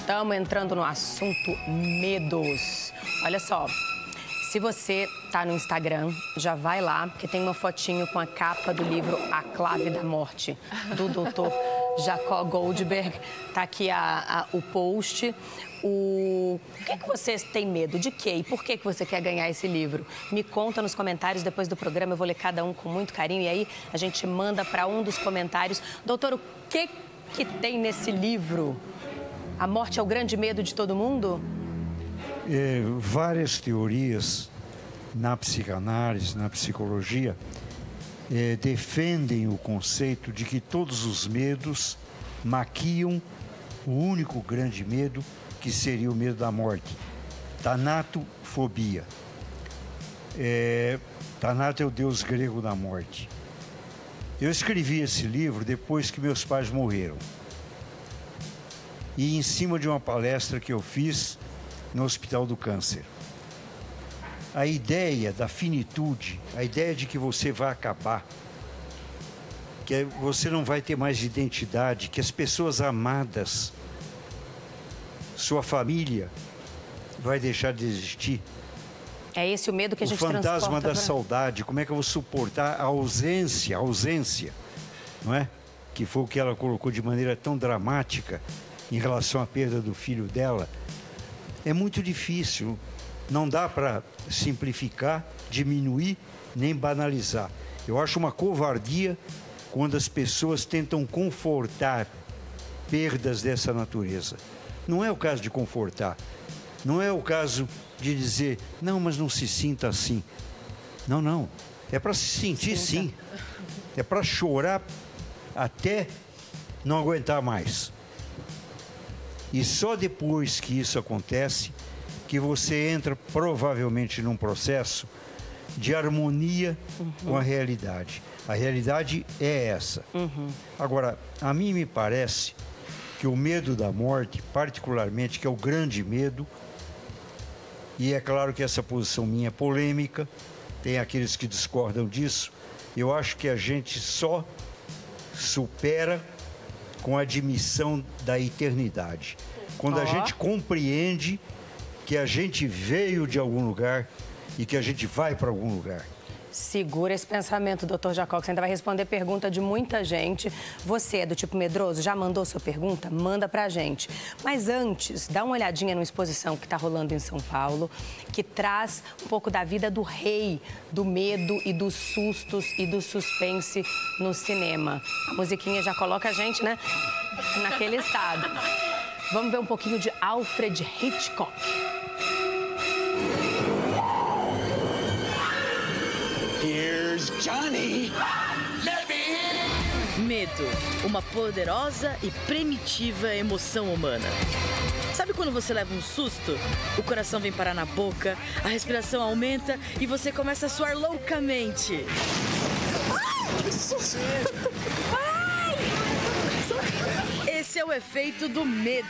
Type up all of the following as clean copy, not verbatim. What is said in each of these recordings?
Estamos entrando no assunto medos. Olha só, se você tá no Instagram, já vai lá, porque tem uma fotinho com a capa do livro A Clave da Morte, do Dr. Jacob Goldberg. Tá aqui o post. O que você tem medo? De quê? E por que você quer ganhar esse livro? Me conta nos comentários depois do programa, eu vou ler cada um com muito carinho. E aí a gente manda para um dos comentários. Doutor, o que tem nesse livro? A morte é o grande medo de todo mundo? Várias teorias na psicanálise, na psicologia, defendem o conceito de que todos os medos maquiam o único grande medo, que seria o medo da morte. Tanatofobia. Tanato é o deus grego da morte. Eu escrevi esse livro depois que meus pais morreram. E em cima de uma palestra que eu fiz no Hospital do Câncer. A ideia da finitude, a ideia de que você vai acabar, que você não vai ter mais identidade, que as pessoas amadas, sua família, vai deixar de existir. É esse o medo que a gente transporta. O fantasma da saudade, como é que eu vou suportar a ausência, não é? Que foi o que ela colocou de maneira tão dramática em relação à perda do filho dela. É muito difícil, não dá para simplificar, diminuir, nem banalizar. Eu acho uma covardia quando as pessoas tentam confortar perdas dessa natureza. Não é o caso de confortar, não é o caso de dizer, não, mas não se sinta assim. Não, é para se sentir sim, é para chorar até não aguentar mais. E só depois que isso acontece, que você entra provavelmente num processo de harmonia com a realidade. A realidade é essa. Agora, a mim me parece que o medo da morte, particularmente, que é o grande medo, e é claro que essa posição minha é polêmica, tem aqueles que discordam disso, eu acho que a gente só supera com a admissão da eternidade. Quando a gente compreende que a gente veio de algum lugar e que a gente vai para algum lugar. Segura esse pensamento, doutor Jacob, que você ainda vai responder pergunta de muita gente. Você é do tipo medroso? Já mandou sua pergunta? Manda pra gente. Mas antes, dá uma olhadinha numa exposição que está rolando em São Paulo, que traz um pouco da vida do rei, do medo e dos sustos e do suspense no cinema. A musiquinha já coloca a gente, né, naquele estado. Vamos ver um pouquinho de Alfred Hitchcock. Here's Johnny. Medo, uma poderosa e primitiva emoção humana. Sabe quando você leva um susto? O coração vem parar na boca, a respiração aumenta e você começa a suar loucamente. Ai, que susto! Esse é o efeito do medo.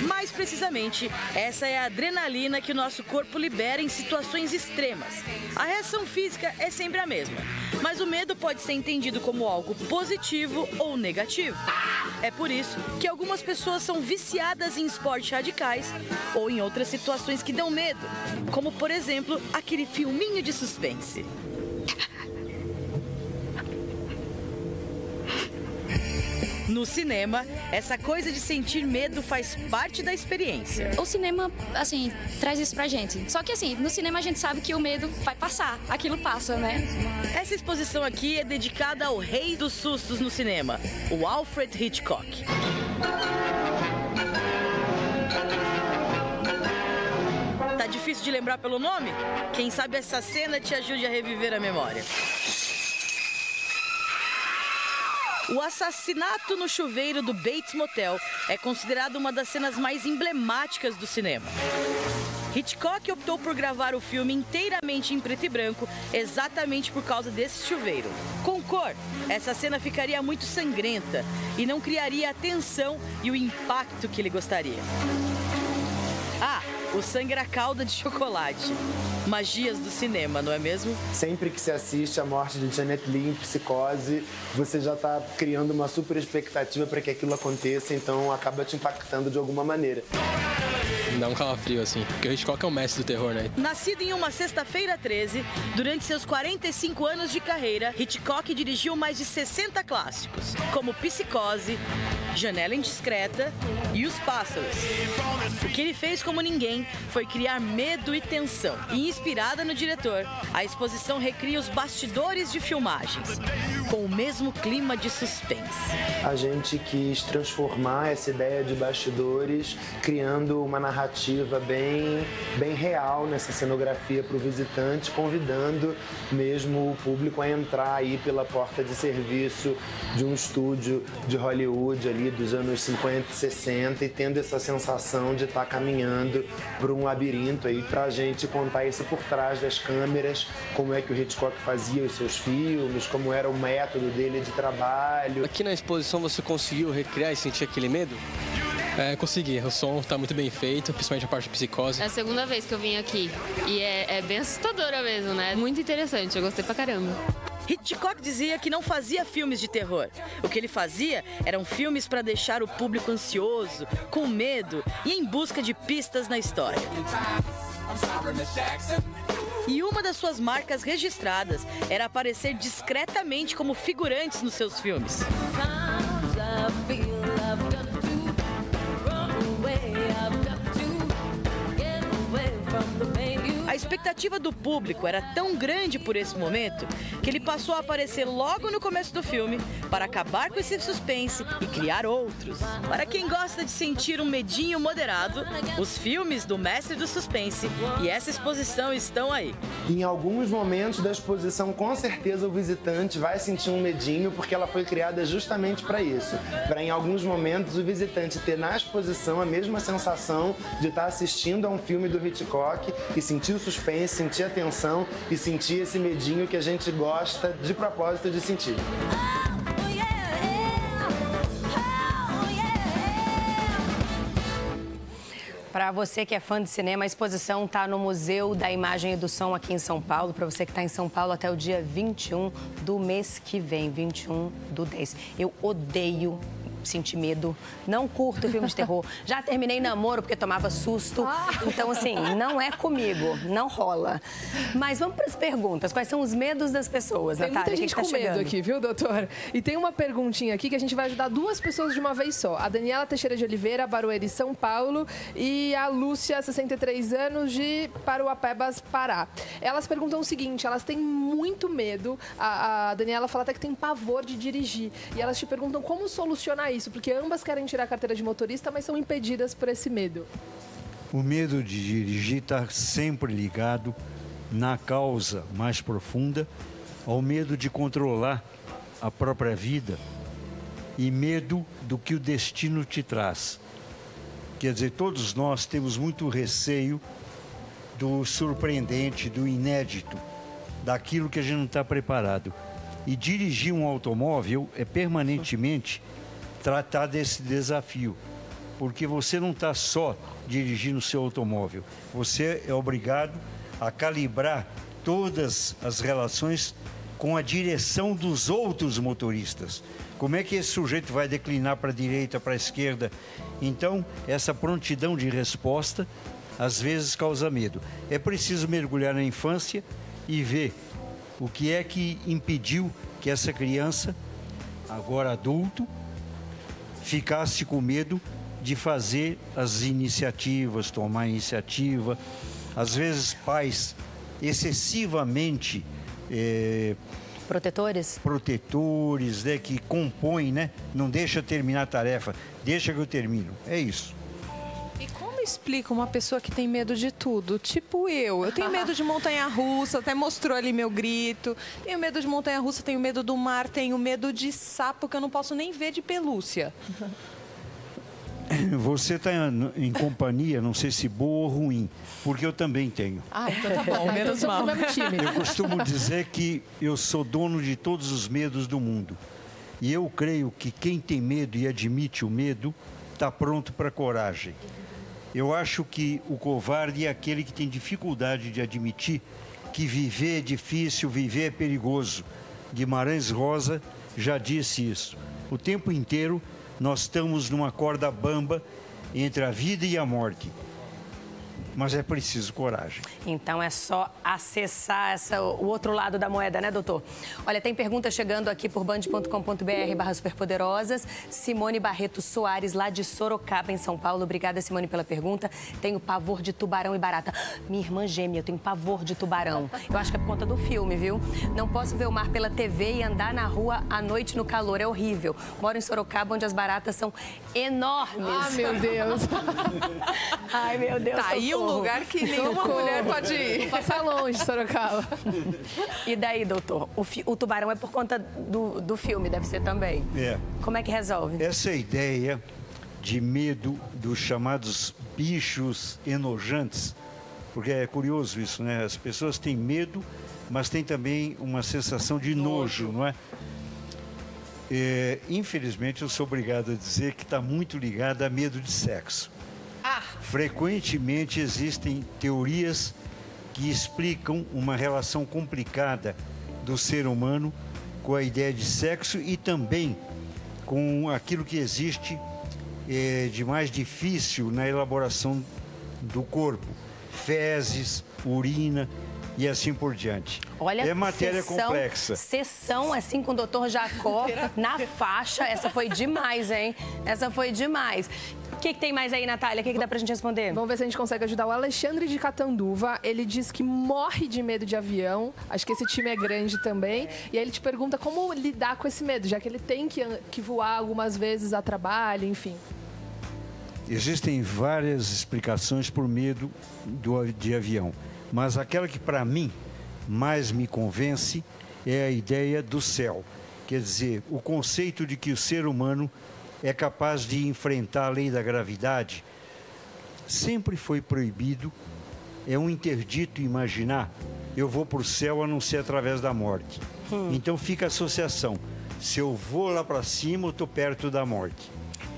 Mais precisamente, essa é a adrenalina que o nosso corpo libera em situações extremas. A reação física é sempre a mesma, mas o medo pode ser entendido como algo positivo ou negativo. É por isso que algumas pessoas são viciadas em esportes radicais ou em outras situações que dão medo, como, por exemplo, aquele filminho de suspense. No cinema, essa coisa de sentir medo faz parte da experiência. O cinema, assim, traz isso pra gente. Só que, assim, no cinema a gente sabe que o medo vai passar. Aquilo passa, né? Essa exposição aqui é dedicada ao rei dos sustos no cinema, o Alfred Hitchcock. Tá difícil de lembrar pelo nome? Quem sabe essa cena te ajude a reviver a memória. O assassinato no chuveiro do Bates Motel é considerado uma das cenas mais emblemáticas do cinema. Hitchcock optou por gravar o filme inteiramente em preto e branco exatamente por causa desse chuveiro. Com cor, essa cena ficaria muito sangrenta e não criaria a tensão e o impacto que ele gostaria. Ah, o sangue era calda de chocolate. Magias do cinema, não é mesmo? Sempre que se assiste a morte de Janet Leigh em Psicose, você já está criando uma super expectativa para que aquilo aconteça, então acaba te impactando de alguma maneira. Dá um calafrio, assim, porque o Hitchcock é o mestre do terror, né? Nascido em uma sexta-feira 13, durante seus 45 anos de carreira, Hitchcock dirigiu mais de 60 clássicos, como Psicose, Janela Indiscreta e Os Pássaros. O que ele fez como ninguém foi criar medo e tensão. E inspirada no diretor, a exposição recria os bastidores de filmagens, com o mesmo clima de suspense. A gente quis transformar essa ideia de bastidores, criando uma narrativa bem real nessa cenografia para o visitante, convidando mesmo o público a entrar aí pela porta de serviço de um estúdio de Hollywood ali dos anos 50 e 60 e tendo essa sensação de estar caminhando por um labirinto aí para a gente contar isso por trás das câmeras, como é que o Hitchcock fazia os seus filmes, como era o método dele de trabalho. Aqui na exposição você conseguiu recriar e sentir aquele medo? Consegui. O som está muito bem feito, principalmente a parte de Psicose. É a segunda vez que eu vim aqui e é bem assustadora mesmo, né? Muito interessante, eu gostei pra caramba. Hitchcock dizia que não fazia filmes de terror. O que ele fazia eram filmes para deixar o público ansioso, com medo e em busca de pistas na história. E uma das suas marcas registradas era aparecer discretamente como figurantes nos seus filmes. A expectativa do público era tão grande por esse momento que ele passou a aparecer logo no começo do filme para acabar com esse suspense e criar outros. Para quem gosta de sentir um medinho moderado, os filmes do mestre do suspense e essa exposição estão aí. Em alguns momentos da exposição, com certeza o visitante vai sentir um medinho porque ela foi criada justamente para isso. Para em alguns momentos o visitante ter na exposição a mesma sensação de estar assistindo a um filme do Hitchcock e sentir o suspense, sentir a tensão e sentir esse medinho que a gente gosta de propósito de sentir. Para você que é fã de cinema, a exposição está no Museu da Imagem e do Som aqui em São Paulo. Para você que está em São Paulo até o dia 21 do mês que vem, 21/10. Eu odeio sentir medo, não curto filme de terror. Já terminei namoro porque tomava susto. Então, assim, não é comigo, não rola. Mas vamos para as perguntas. Quais são os medos das pessoas, Natália? Tem muita gente com medo aqui, viu, doutor? E tem uma perguntinha aqui que a gente vai ajudar duas pessoas de uma vez só. A Daniela Teixeira de Oliveira, Barueri, São Paulo, e a Lúcia, 63 anos, de Paruapebas, Pará. Elas perguntam o seguinte, elas têm muito medo, a Daniela fala até que tem pavor de dirigir, e elas te perguntam como solucionar isso, porque ambas querem tirar a carteira de motorista, mas são impedidas por esse medo. O medo de dirigir está sempre ligado na causa mais profunda ao medo de controlar a própria vida e medo do que o destino te traz. Quer dizer, todos nós temos muito receio do surpreendente, do inédito, daquilo que a gente não está preparado. E dirigir um automóvel é permanentemente tratar desse desafio, porque você não está só dirigindo o seu automóvel, você é obrigado a calibrar todas as relações com a direção dos outros motoristas. Como é que esse sujeito vai declinar para a direita, para a esquerda? Então, essa prontidão de resposta, às vezes, causa medo. É preciso mergulhar na infância e ver o que é que impediu que essa criança, agora adulto, ficasse com medo de fazer as iniciativas, tomar iniciativa. Às vezes, pais excessivamente protetores, né, que compõem, né, não deixa terminar a tarefa, deixa que eu termino. É isso. E como explica uma pessoa que tem medo de tudo? Tipo eu tenho medo de montanha-russa, até mostrou ali meu grito. Tenho medo de montanha-russa, tenho medo do mar, tenho medo de sapo, que eu não posso nem ver de pelúcia. Você está em companhia, não sei se boa ou ruim, porque eu também tenho. Então tá bom, menos mal. Eu costumo dizer que eu sou dono de todos os medos do mundo. E eu creio que quem tem medo e admite o medo está pronto para a coragem. Eu acho que o covarde é aquele que tem dificuldade de admitir que viver é difícil, viver é perigoso. Guimarães Rosa já disse isso. O tempo inteiro nós estamos numa corda bamba entre a vida e a morte. Mas é preciso coragem. Então é só acessar o outro lado da moeda, né, doutor? Olha, tem pergunta chegando aqui por band.com.br/superpoderosas. Simone Barreto Soares, lá de Sorocaba, em São Paulo. Obrigada, Simone, pela pergunta. Tenho pavor de tubarão e barata. Minha irmã gêmea, eu tenho pavor de tubarão. Eu acho que é por conta do filme, viu? Não posso ver o mar pela TV e andar na rua à noite no calor. É horrível. Moro em Sorocaba, onde as baratas são enormes. Ah, meu Deus. Ai, meu Deus. Tá aí um lugar que nenhuma mulher pode ir. Vou passar longe, Sorocaba. E daí, doutor? O tubarão é por conta do filme, deve ser também. É. Como é que resolve? Essa ideia de medo dos chamados bichos enojantes, porque é curioso isso, né? As pessoas têm medo, mas têm também uma sensação de nojo, não é? Infelizmente, eu sou obrigado a dizer que está muito ligado a medo de sexo. Frequentemente existem teorias que explicam uma relação complicada do ser humano com a ideia de sexo e também com aquilo que existe de mais difícil na elaboração do corpo. Fezes, urina e assim por diante. Olha, é matéria complexa. Sessão assim com o doutor Jacó na faixa. Essa foi demais, hein? Essa foi demais. O que tem mais aí, Natália? O que dá pra gente responder? Vamos ver se a gente consegue ajudar o Alexandre de Catanduva. Ele diz que morre de medo de avião. Acho que esse time é grande também. E aí ele te pergunta como lidar com esse medo, já que ele tem que voar algumas vezes a trabalho, enfim. Existem várias explicações por medo de avião. Mas aquela que, para mim, mais me convence é a ideia do céu. Quer dizer, o conceito de que o ser humano é capaz de enfrentar a lei da gravidade sempre foi proibido. É um interdito imaginar eu vou para o céu a não ser através da morte. Então fica a associação. Se eu vou lá para cima, eu estou perto da morte.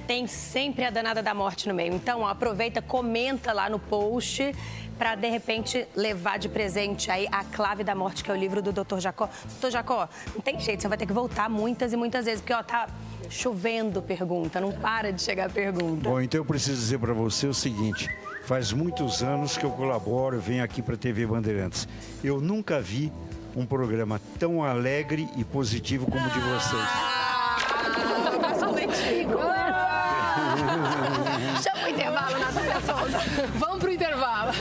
Tem sempre a danada da morte no meio. Então, ó, aproveita, comenta lá no post para, de repente, levar de presente aí A Clave da Morte, que é o livro do Dr. Jacó. Dr. Jacó, não tem jeito, você vai ter que voltar muitas e muitas vezes, porque, ó, tá chovendo pergunta, não para de chegar pergunta. Bom, então eu preciso dizer para você o seguinte, faz muitos anos que eu colaboro, venho aqui para a TV Bandeirantes. Eu nunca vi um programa tão alegre e positivo como o de vocês. Chama o intervalo, Natália Souza. Vamos pro intervalo.